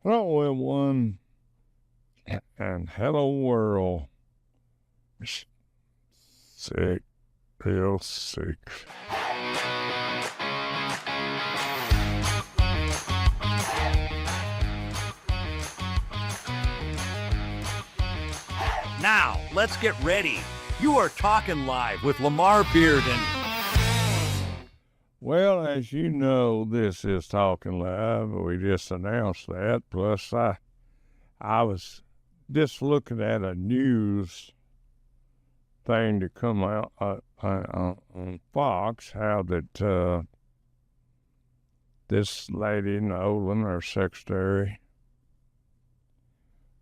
Hello, everyone, and hello, world. Sick, real sick. Now, let's get ready. You are Talkin Live with Lamar Bearden. Well, as you know, this is Talkin Live. We just announced that. Plus, I was just looking at a news thing to come out on Fox, how that this lady, Nolan, our secretary,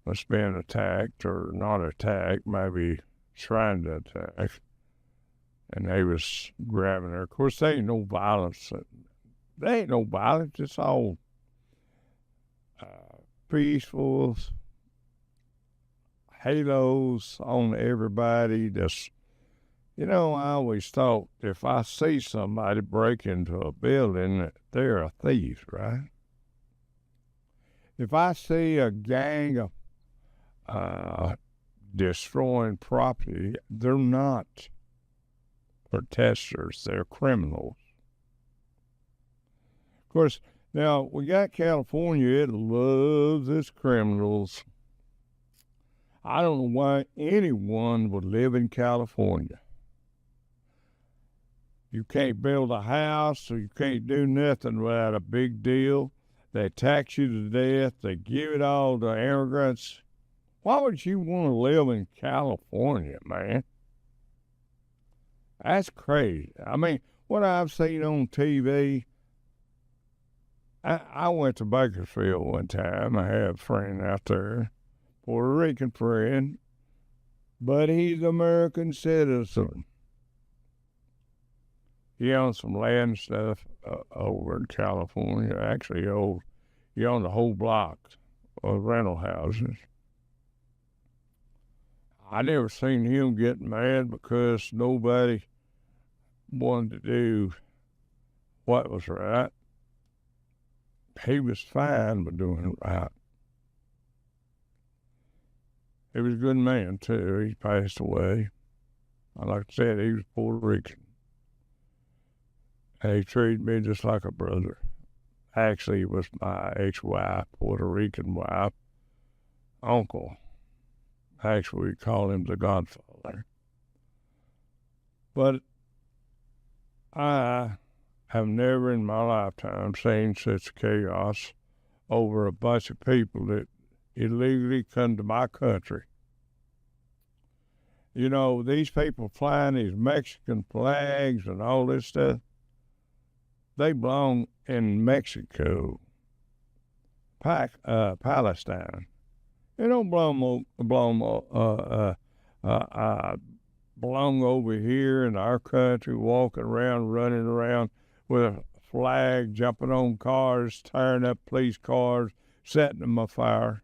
was being attacked, or not attacked, maybe trying to attack. And they was grabbing her. Of course, there ain't no violence. There ain't no violence. It's all peaceful, halos on everybody. Just, I always thought if I see somebody break into a building, they're a thief, right? If I see a gang of destroying property, they're not protesters, they're criminals. Of course, now we got California, it loves its criminals. I don't know why anyone would live in California. You can't build a house, or you can't do nothing without a big deal. They tax you to death, they give it all to immigrants. Why would you want to live in California, man? That's crazy. I mean, what I've seen on TV, I went to Bakersfield one time. I had a friend out there, Puerto Rican friend, but he's American citizen. He owns some land and stuff over in California. Actually, he owned a whole block of rental houses. I never seen him get mad because nobody wanted to do what was right. He was fine with doing it right. He was a good man, too. He passed away. Like I said, he was Puerto Rican. And he treated me just like a brother. Actually, he was my ex-wife, Puerto Rican wife, uncle. Actually, we call him the Godfather. But I have never in my lifetime seen such chaos over a bunch of people that illegally come to my country. You know, these people flying these Mexican flags and all this stuff, they belong in Mexico, Palestine. They don't belong over here in our country, walking around, running around with a flag, jumping on cars, tearing up police cars, setting them afire.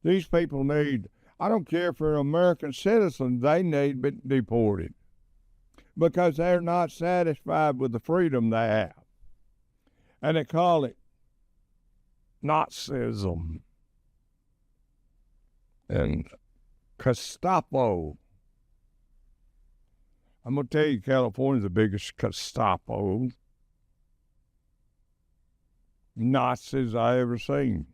These people need, I don't care if they're American citizens, they need to be deported because they're not satisfied with the freedom they have. And they call it Nazism and Gestapo. I'm going to tell you, California's the biggest Gestapo Nazis I ever seen.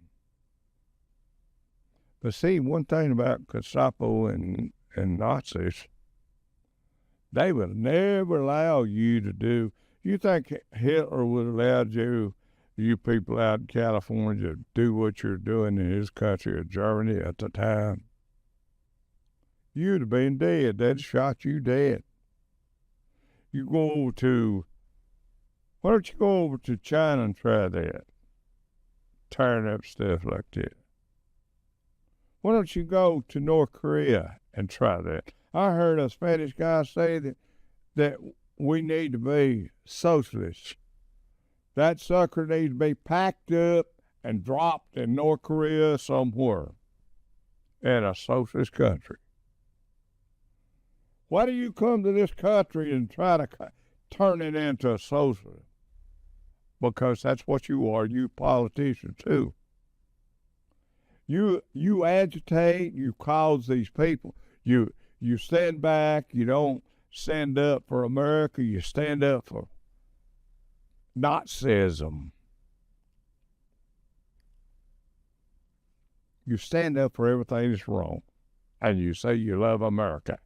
But see, one thing about Gestapo and Nazis, they would never allow you to do. You think Hitler would allow you people out in California to do what you're doing in his country or Germany at the time? You'd have been dead. They'd shot you dead. You go over to, why don't you go over to China and try that? Tearing up stuff like that. Why don't you go to North Korea and try that? I heard a Spanish guy say that we need to be socialists. That sucker needs to be packed up and dropped in North Korea somewhere in a socialist country. Why do you come to this country and try to turn it into a socialist? Because that's what you are. You politicians too. You agitate, you cause these people, you stand back, you don't stand up for America, you stand up for Nazism. You stand up for everything that's wrong, and you say you love America.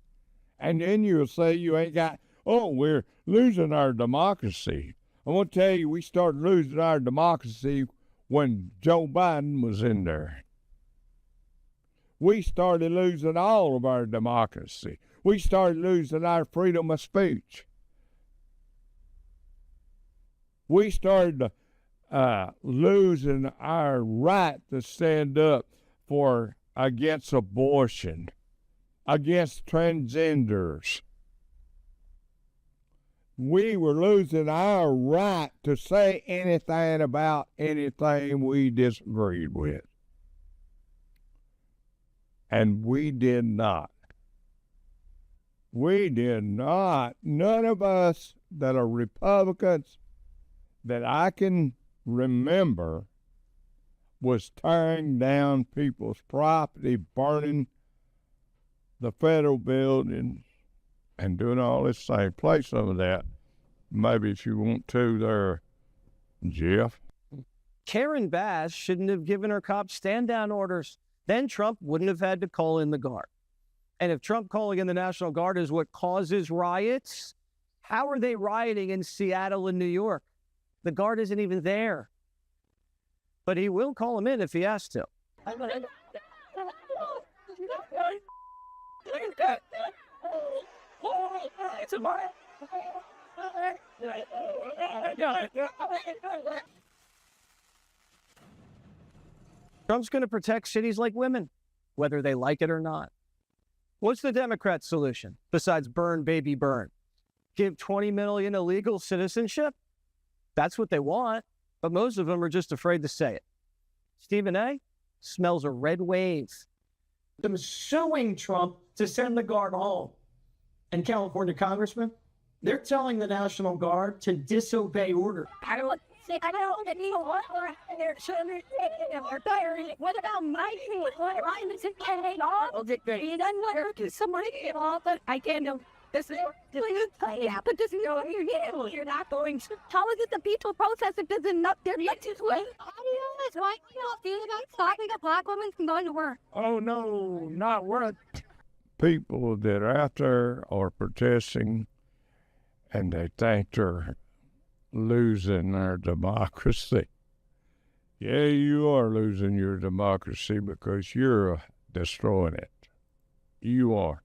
And then you'll say you ain't got, we're losing our democracy. I want to tell you, we started losing our democracy when Joe Biden was in there. We started losing all of our democracy. We started losing our freedom of speech. We started losing our right to stand up against abortion, against transgenders. We were losing our right to say anything about anything we disagreed with. And we did not. We did not. None of us that are Republicans that I can remember was tearing down people's property, burning the federal buildings, and doing all this thing. Play some of that, maybe if you want to there, Jeff. Karen Bass shouldn't have given her cops stand-down orders. Then Trump wouldn't have had to call in the Guard. And if Trump calling in the National Guard is what causes riots, how are they rioting in Seattle and New York? The Guard isn't even there. But he will call him in if he has to. Trump's going to protect cities like women, whether they like it or not. What's the Democrat solution besides burn, baby, burn? Give 20 million illegal citizenship? That's what they want, but most of them are just afraid to say it. Stephen A. smells a red wave. Them suing Trump to send the Guard home. And California congressmen, they're telling the National Guard to disobey orders. I don't know what they're saying. What about my I'm saying all the day. You don't want to somebody all but I can't know. This is but this is you're not going to. How is it the people protest if there's enough? They're not just way. That's why you don't feel about stopping a black woman from going to work. Oh no, not work. People that are out there are protesting, and they think they're losing our democracy. Yeah, you are losing your democracy because you're destroying it. You are.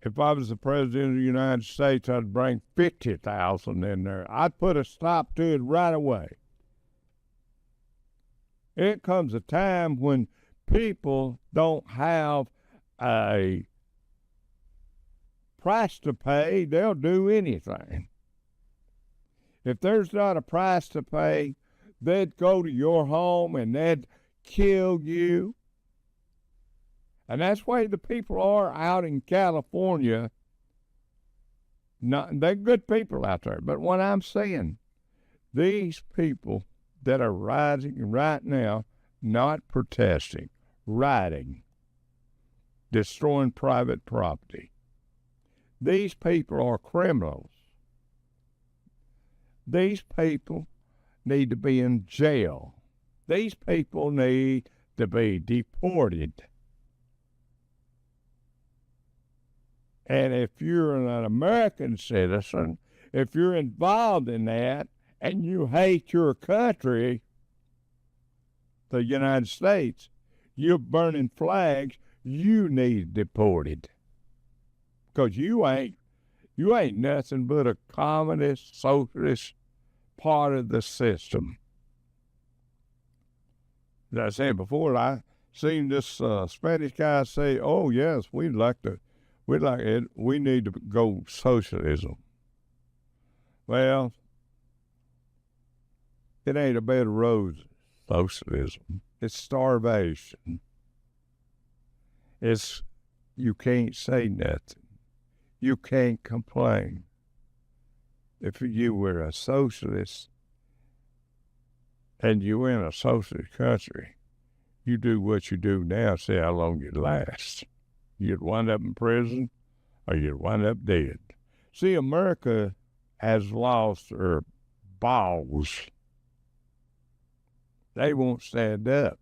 If I was the president of the United States, I'd bring 50,000 in there. I'd put a stop to it right away. It comes a time when people don't have a price to pay, they'll do anything. If there's not a price to pay, they'd go to your home and they'd kill you. And that's why the people are out in California. They're good people out there. But what I'm saying, these people that are rioting right now, not protesting, rioting, destroying private property. These people are criminals. These people need to be in jail. These people need to be deported. And if you're an American citizen, if you're involved in that and you hate your country, the United States, you're burning flags, you need deported. Because you ain't nothing but a communist, socialist part of the system. As I said before, I seen this Spanish guy say, "Oh yes, we need to go socialism." Well, it ain't a bed of roses, socialism. It's starvation. It's you can't say nothing. You can't complain. If you were a socialist and you were in a socialist country, you do what you do now, see how long it lasts. You'd wind up in prison or you'd wind up dead. See, America has lost their balls. They won't stand up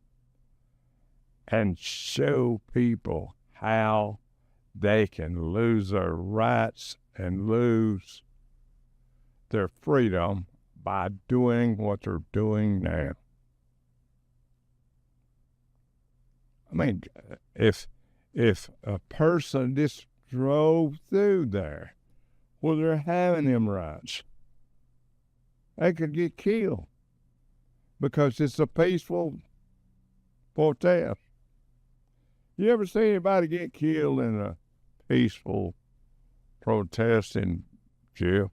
and show people how they can lose their rights and lose their freedom by doing what they're doing now. I mean, if a person just drove through there where they're having them rights, they could get killed because it's a peaceful protest. You ever see anybody get killed in a peaceful protest in jail?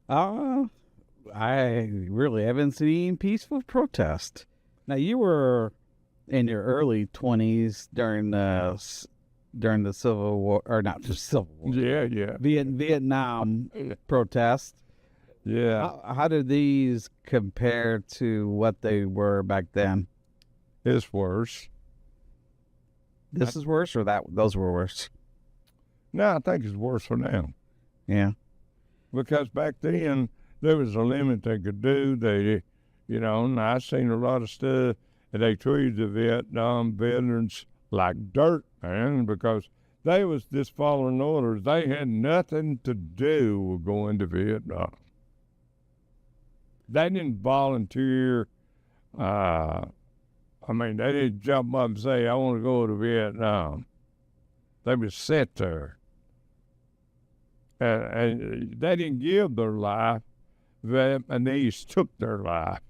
I really haven't seen peaceful protest. Now, you were in your early 20s during the Civil War, or not just Civil War. Yeah. Vietnam protest. Yeah. How do these compare to what they were back then? It's worse. This is worse, or those were worse? No, I think it's worse for now. Yeah. Because back then, there was a limit they could do. They, and I've seen a lot of stuff, and they treated the Vietnam veterans like dirt, man, because they was just following orders. They had nothing to do with going to Vietnam. They didn't volunteer. They didn't jump up and say, I want to go to Vietnam. They was set there. And they didn't give their life. The Vietnamese took their life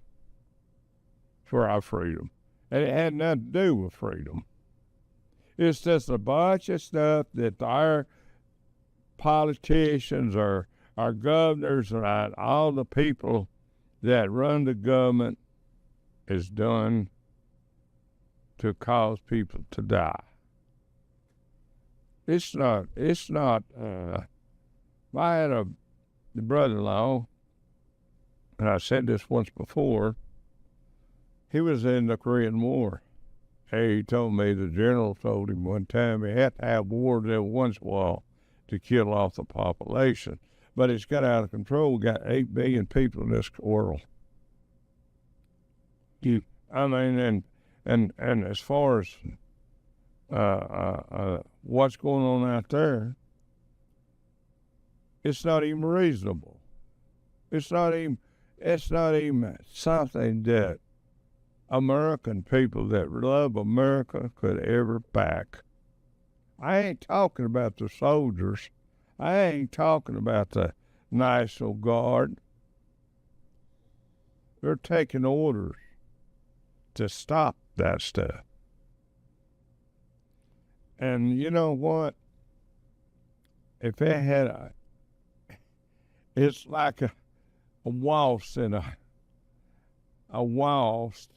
for our freedom. And it had nothing to do with freedom. It's just a bunch of stuff that our politicians or our governors and all the people that run the government is done to cause people to die. It's not, I had a brother-in-law, and I said this once before, he was in the Korean War. Hey, he told me the general told him one time he had to have wars every once in a while to kill off the population. But it's got out of control. We got 8 billion people in this world. And as far as what's going on out there, it's not even reasonable. It's not even something that American people that love America could ever back. I ain't talking about the soldiers. I ain't talking about the National Guard. They're taking orders to stop that stuff. And you know what? If they had it's like a waltz in a waltz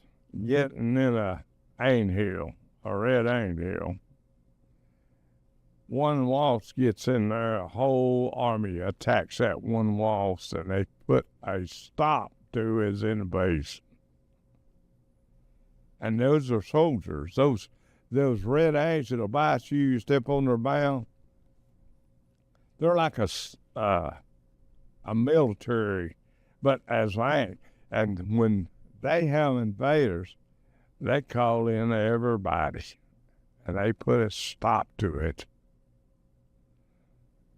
getting in a anthill, a red anthill. One waltz gets in there, a whole army attacks that one waltz, and they put a stop to his invasion. And those are soldiers. Those red ants that'll bite you step on their bow. They're like a military, but as ants. And when they have invaders, they call in everybody, and they put a stop to it.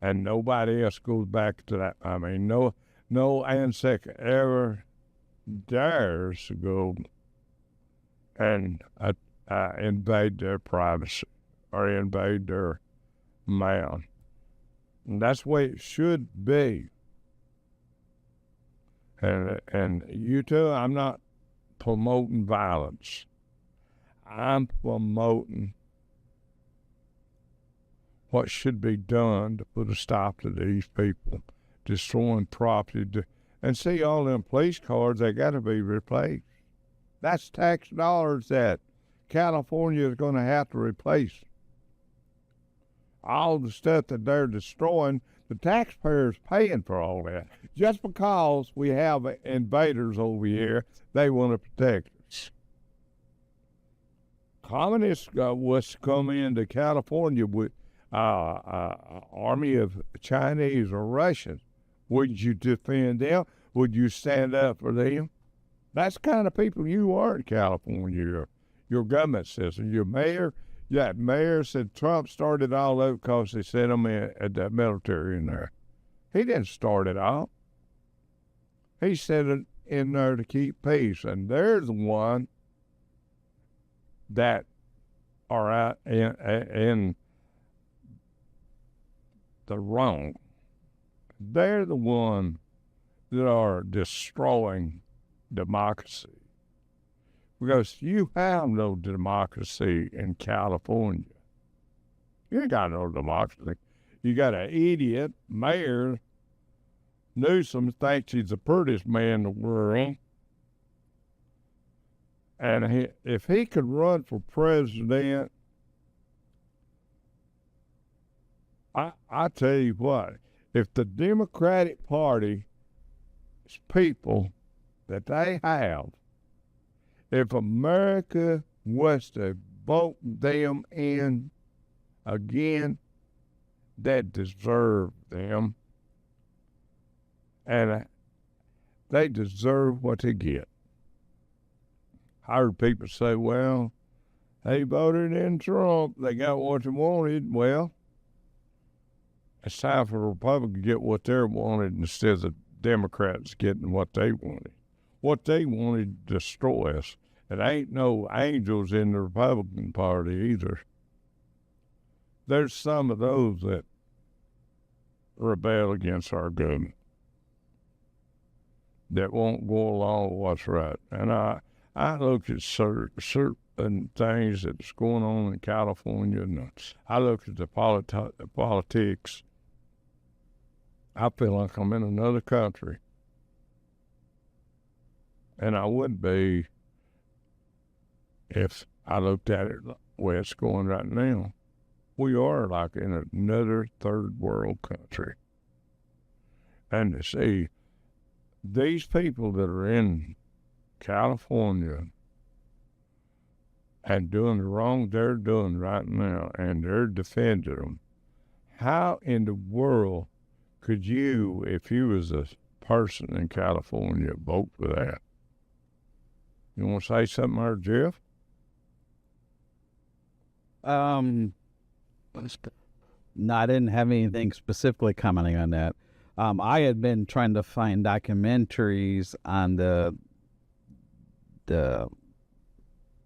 And nobody else goes back to that. I mean, no insect ever dares to go and invade their privacy or invade their mound. And that's the way it should be. And you too, I'm not promoting violence. I'm promoting what should be done to put a stop to these people destroying property. And see, all them police cars, they got to be replaced. That's tax dollars that California is going to have to replace. All the stuff that they're destroying, the taxpayers paying for all that. Just because we have invaders over here, they want to protect us. communists was to come into California with army of Chinese or Russians, would you defend them? Would you stand up for them? That's the kind of people you are in California. Your government system, your mayor. That mayor said Trump started all over because they sent him at the military in there. He didn't start it all. He sent it in there to keep peace, and they're the one that are out in the wrong. They're the one that are destroying democracy. Because you have no democracy in California. You ain't got no democracy. You got an idiot mayor. Newsom thinks he's the prettiest man in the world. And if he could run for president, I tell you what, if the Democratic Party's people that they have, if America was to vote them in again, that deserve them. And they deserve what they get. I heard people say, well, they voted in Trump. They got what they wanted. Well, it's time for the Republicans to get what they wanted instead of Democrats getting what they wanted. What they wanted to destroy us. It ain't no angels in the Republican Party either. There's some of those that rebel against our government, that won't go along with what's right. And I look at certain things that's going on in California, and I look at the politics. I feel like I'm in another country. And I would be if I looked at it the way it's going right now. We are like in another third world country. And to see these people that are in California and doing the wrong they're doing right now, and they're defending them, how in the world could you, if you was a person in California, vote for that? You want to say something there, Jeff? No, I didn't have anything specifically commenting on that. I had been trying to find documentaries on the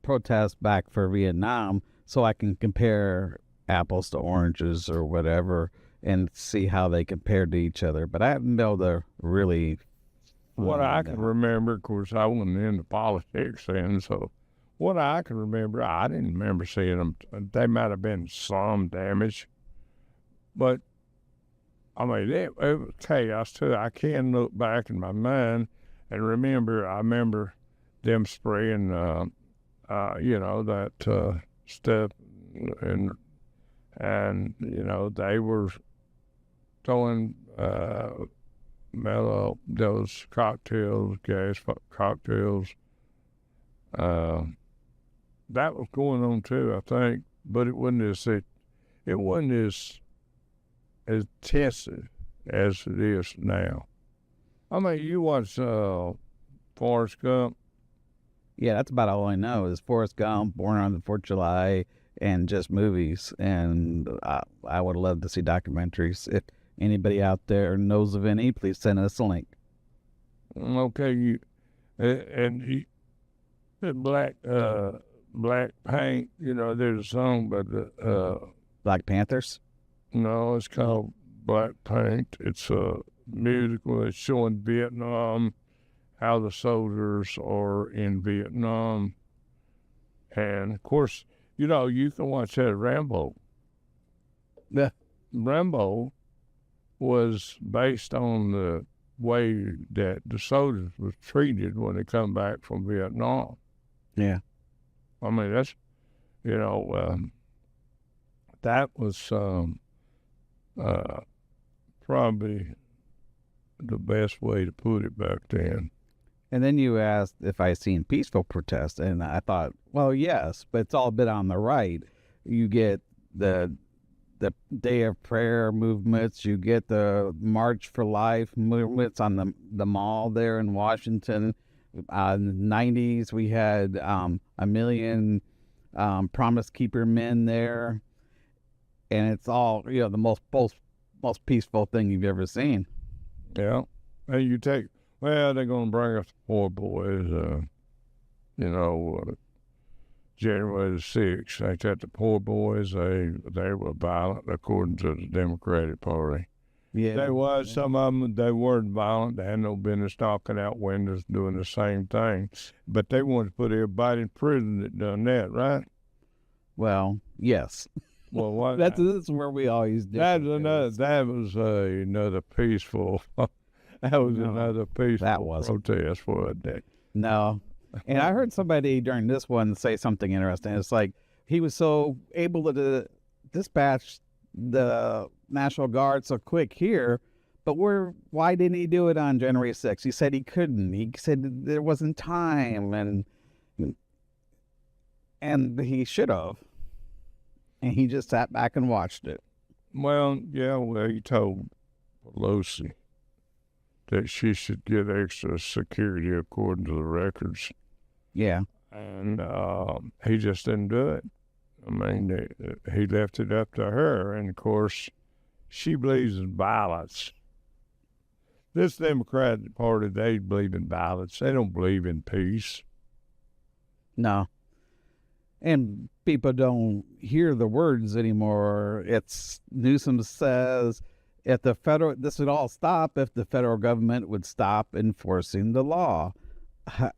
protests back for Vietnam so I can compare apples to oranges or whatever and see how they compared to each other. But I haven't been able to really... What I can remember, of course, I wasn't into politics then, so what I can remember, I didn't remember seeing them. They might have been some damage, but I mean, it was chaos too. I can look back in my mind and remember, I remember them spraying, that stuff, and they were throwing those cocktails, gas cocktails. That was going on too, I think, but it wasn't as intensive as it is now. I mean, you watch Forrest Gump. Yeah, that's about all I know is Forrest Gump, Born on the 4th of July, and just movies. And I would love to see documentaries. If anybody out there knows of any, please send us a link. Okay, Black Paint, there's a song about the... Black Panthers? No, it's called Black Paint. It's a musical. It's showing Vietnam, how the soldiers are in Vietnam. And, of course, you can watch that Rambo. Yeah. Rambo was based on the way that the soldiers was treated when they come back from Vietnam. Yeah. I mean, that's, that was probably the best way to put it back then. And then you asked if I seen peaceful protests, and I thought, well, yes, but it's all a bit on the right. You get the Day of Prayer movements, you get the March for Life movements on the mall there in Washington. In the 90s, we had a million Promise Keeper men there, and it's all, you know, the most peaceful thing you've ever seen. Yeah. And you take, well, they're going to bring us Poor Boys, January the 6th. Ain't that the Poor Boys? They were violent, according to the Democratic Party. Yeah. There was some of them, they weren't violent. They had no business knocking out windows, doing the same thing. But they wanted to put everybody in prison that done that, right? Well, yes. Well, what? That's where we always do. That was another peaceful. Another peaceful protest for a day. No, and I heard somebody during this one say something interesting. It's like he was so able to dispatch the National Guard so quick here, but why didn't he do it on January 6th? He said he couldn't. He said there wasn't time, and he should have. And he just sat back and watched it. Well, he told Pelosi that she should get extra security according to the records. Yeah. And he just didn't do it. I mean, he left it up to her. And, of course, she believes in violence. This Democratic Party, they believe in violence. They don't believe in peace. No. And people don't hear the words anymore. It's Newsom says, this would all stop if the federal government would stop enforcing the law.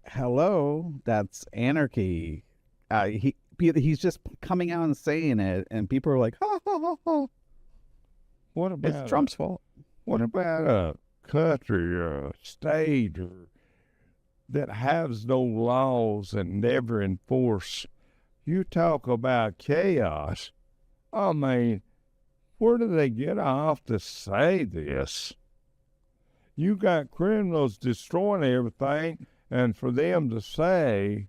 Hello, that's anarchy. He's just coming out and saying it, and people are like, ha, ha, ha, ha. What about it's Trump's fault? What about a country or a state that has no laws and never enforce? You talk about chaos. I mean, where do they get off to say this? You got criminals destroying everything, and for them to say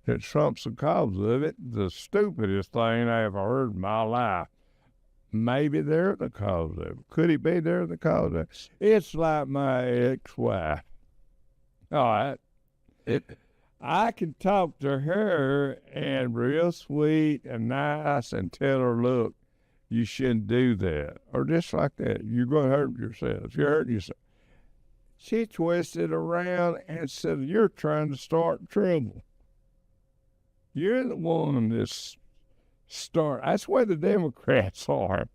that Trump's the cause of it, the stupidest thing I ever heard in my life. Maybe they're the cause of it. Could it be they're the cause of it? It's like my ex-wife. All right. I can talk to her and real sweet and nice and tell her, look, you shouldn't do that. Or just like that. You're going to hurt yourself. You're hurting yourself. She twisted around and said, you're trying to start trouble. You're the one that's that's where the Democrats are.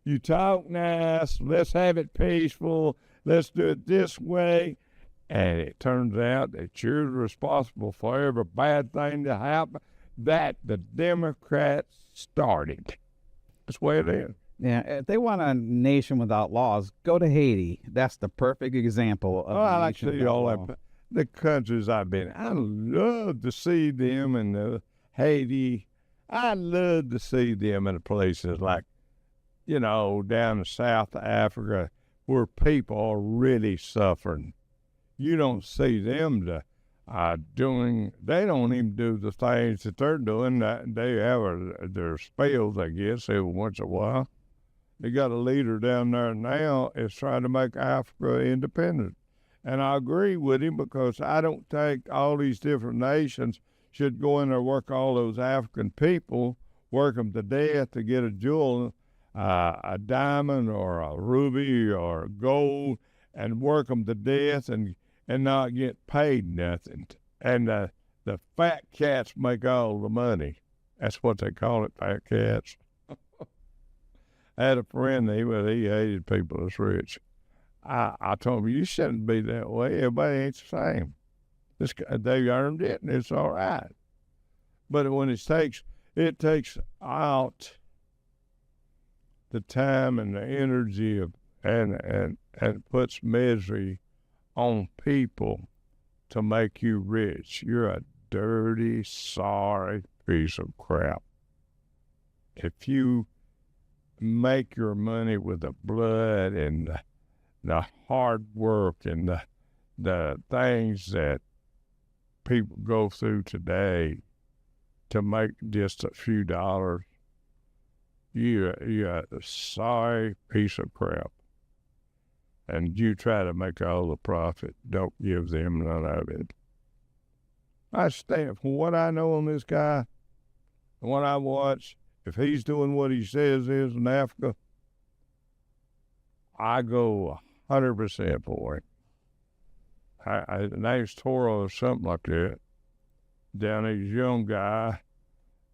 You talk nice, let's have it peaceful, let's do it this way. And it turns out that you're responsible for every bad thing that happened that the Democrats started. That's the way it is. Yeah, if they want a nation without laws, go to Haiti. That's the perfect example of I a like nation to see without all law. the countries I've been in. I love to see them in Haiti. I love to see them in places like, down in South Africa where people are really suffering. You don't see them they don't even do the things that they're doing. They have their spells, I guess, every once in a while. They got a leader down there now is trying to make Africa independent. And I agree with him because I don't think all these different nations should go in there and work all those African people, work them to death to get a jewel, a diamond or a ruby or gold, and work them to death and not get paid nothing. And the fat cats make all the money. That's what they call it, fat cats. I had a friend, he hated people that's rich. I told him, you shouldn't be that way. Everybody ain't the same. They earned it, and it's all right. But when it takes out the time and the energy and puts misery on people to make you rich, you're a dirty, sorry piece of crap. If you make your money with the blood and the hard work and the things that people go through today to make just a few dollars, you're a sorry piece of crap. And you try to make all the profit. Don't give them none of it. I stand for what I know on this guy, and what I watch. If he's doing what he says is in Africa, I go 100% for it. The name's Toro or something like that. Down there, he's a young guy.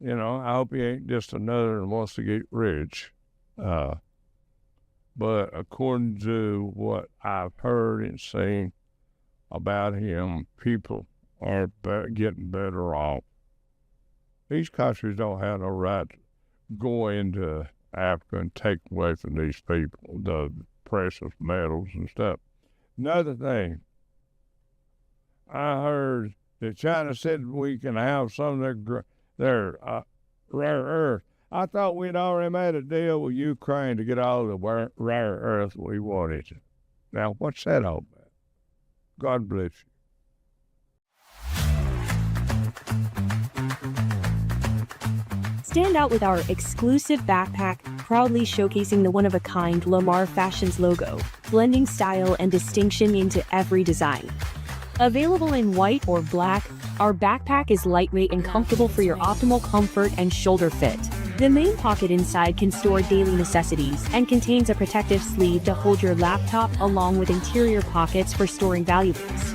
You know, I hope he ain't just another and wants to get rich. But according to what I've heard and seen about him, people are getting better off. These countries don't have no right to go into Africa and take away from these people the precious metals and stuff. Another thing, I heard that China said we can have some of their rare earth. I thought we'd already made a deal with Ukraine to get all the rare earth we wanted. Now, what's that all about? God bless you. Stand out with our exclusive backpack, proudly showcasing the one-of-a-kind Lamar Fashions logo, blending style and distinction into every design. Available in white or black, our backpack is lightweight and comfortable for your optimal comfort and shoulder fit. The main pocket inside can store daily necessities and contains a protective sleeve to hold your laptop along with interior pockets for storing valuables.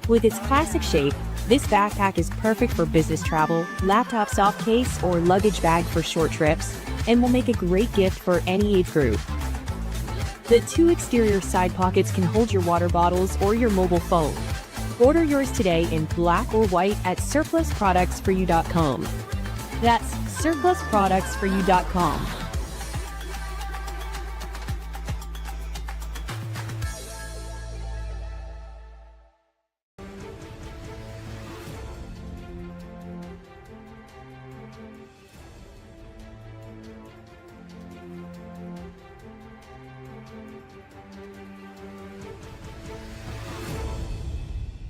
With its classic shape, this backpack is perfect for business travel, laptop soft case, or luggage bag for short trips, and will make a great gift for any age group. The two exterior side pockets can hold your water bottles or your mobile phone. Order yours today in black or white at surplusproductsforyou.com. That's surplusproductsforyou.com.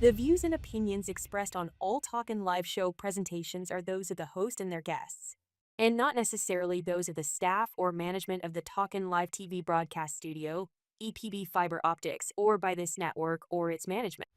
The views and opinions expressed on all Talkin Live Show presentations are those of the host and their guests, and not necessarily those of the staff or management of the Talkin Live TV broadcast studio, EPB Fiber Optics, or by this network or its management.